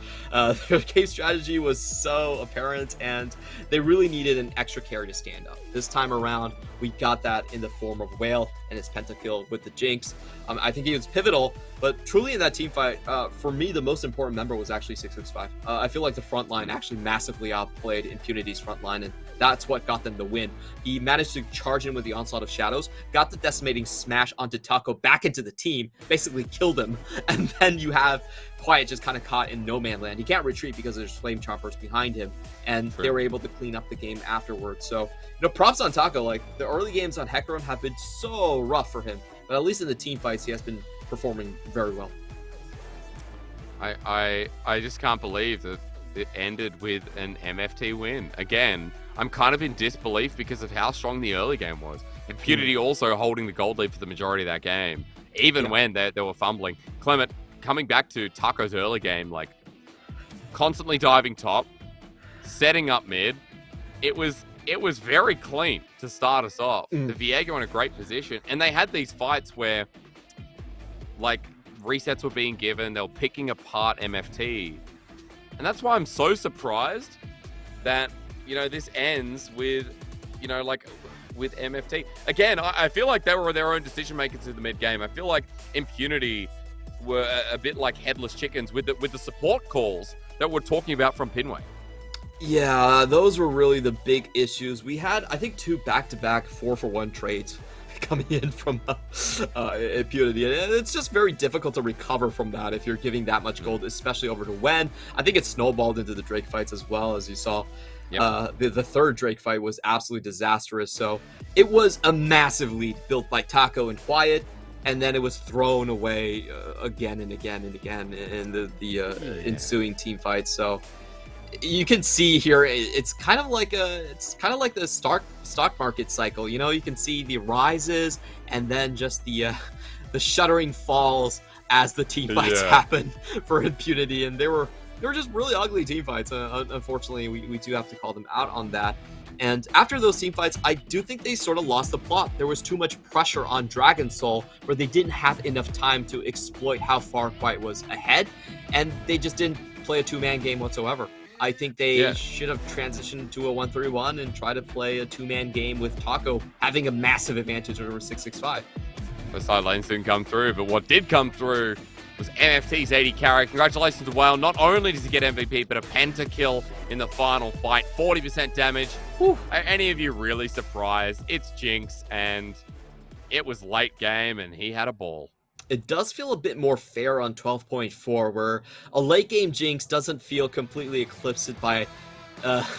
Their game strategy was so apparent, and they really needed an extra carry to stand up. This time around, we got that in the form of Whale and his pentakill with the Jinx. I think he was pivotal, but truly in that team fight, for me, the most important member was actually 665. I feel like the front line actually massively outplayed Impunity's front line, and that's what got them the win. He managed to charge in with the Onslaught of Shadows, got the decimating smash onto Taco back into the team, basically killed him, and then you have Quiet just kind of caught in no man land. He can't retreat because there's Flame Choppers behind him, and they were able to clean up the game afterwards. So, you know, props on Taco. Like, the early games on Hecarim have been so rough for him, but at least in the team fights, he has been performing very well. I just can't believe that it ended with an MFT win. Again, I'm kind of in disbelief because of how strong the early game was. Impunity also holding the gold lead for the majority of that game, even when they were fumbling. Clement, coming back to Taco's early game, like constantly diving top, setting up mid. It was very clean to start us off. The Viego in a great position, and they had these fights where like resets were being given, they were picking apart MFT. And that's why I'm so surprised that, this ends with, with MFT. Again, I feel like they were their own decision makers in the mid game. I feel like Impunity were a bit like headless chickens with the support calls that we're talking about from Pinway. Yeah, those were really the big issues. We had, I think, 2 back-to-back 4-for-1 trades coming in from Impunity, and it's just very difficult to recover from that if you're giving that much gold, especially over to Wen. I think it snowballed into the Drake fights as well, as you saw. The third Drake fight was absolutely disastrous, so it was a massive lead built by Taco and Quiet, and then it was thrown away again and again and again in the ensuing team fights. So you can see here, it's kind of like the stock market cycle. You can see the rises and then just the shuddering falls as the team fights happen for Impunity, and they were just really ugly team fights. Unfortunately, we do have to call them out on that. And after those team fights, I do think they sort of lost the plot. There was too much pressure on Dragon Soul, where they didn't have enough time to exploit how far Quiet was ahead, and they just didn't play a 2-man game whatsoever. I think they should have transitioned to a 1-3-1 and try to play a 2-man game with Taco having a massive advantage over 665. The side lanes didn't come through, but what did come through was MFT's 80 carry. Congratulations to Whale. Not only does he get MVP, but a pentakill in the final fight. 40% damage. Whew. Are any of you really surprised? It's Jinx, and it was late game, and he had a ball. It does feel a bit more fair on 12.4, where a late game Jinx doesn't feel completely eclipsed by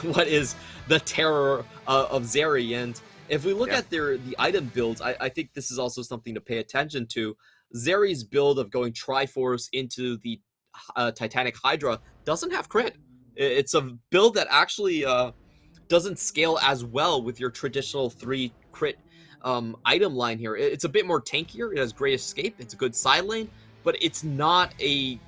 what is the terror of Zeri. And if we look at the item builds, I think this is also something to pay attention to. Zeri's build of going Triforce into the Titanic Hydra doesn't have crit. It's a build that actually doesn't scale as well with your traditional 3 crit item line here. It's a bit more tankier. It has great escape. It's a good side lane, but it's not a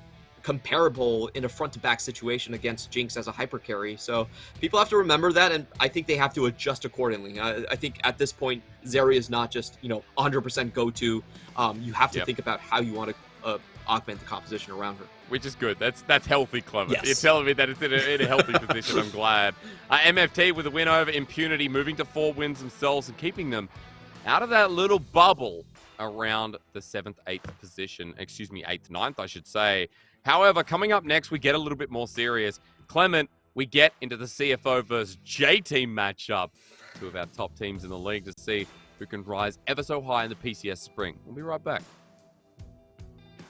comparable in a front-to-back situation against Jinx as a hyper carry. So people have to remember that, and I think they have to adjust accordingly. I think at this point, Zeri is not just 100% go-to. You have to think about how you want to augment the composition around her. Which is good. That's healthy, Clement. Yes. You're telling me that it's in a healthy position. I'm glad. MFT with a win over Impunity, moving to 4 wins themselves and keeping them out of that little bubble around the 7th, 8th position. Excuse me, 8th, 9th, I should say. However, coming up next, we get a little bit more serious. Clement, we get into the CFO versus J-Team matchup. 2 of our top teams in the league to see who can rise ever so high in the PCS spring. We'll be right back.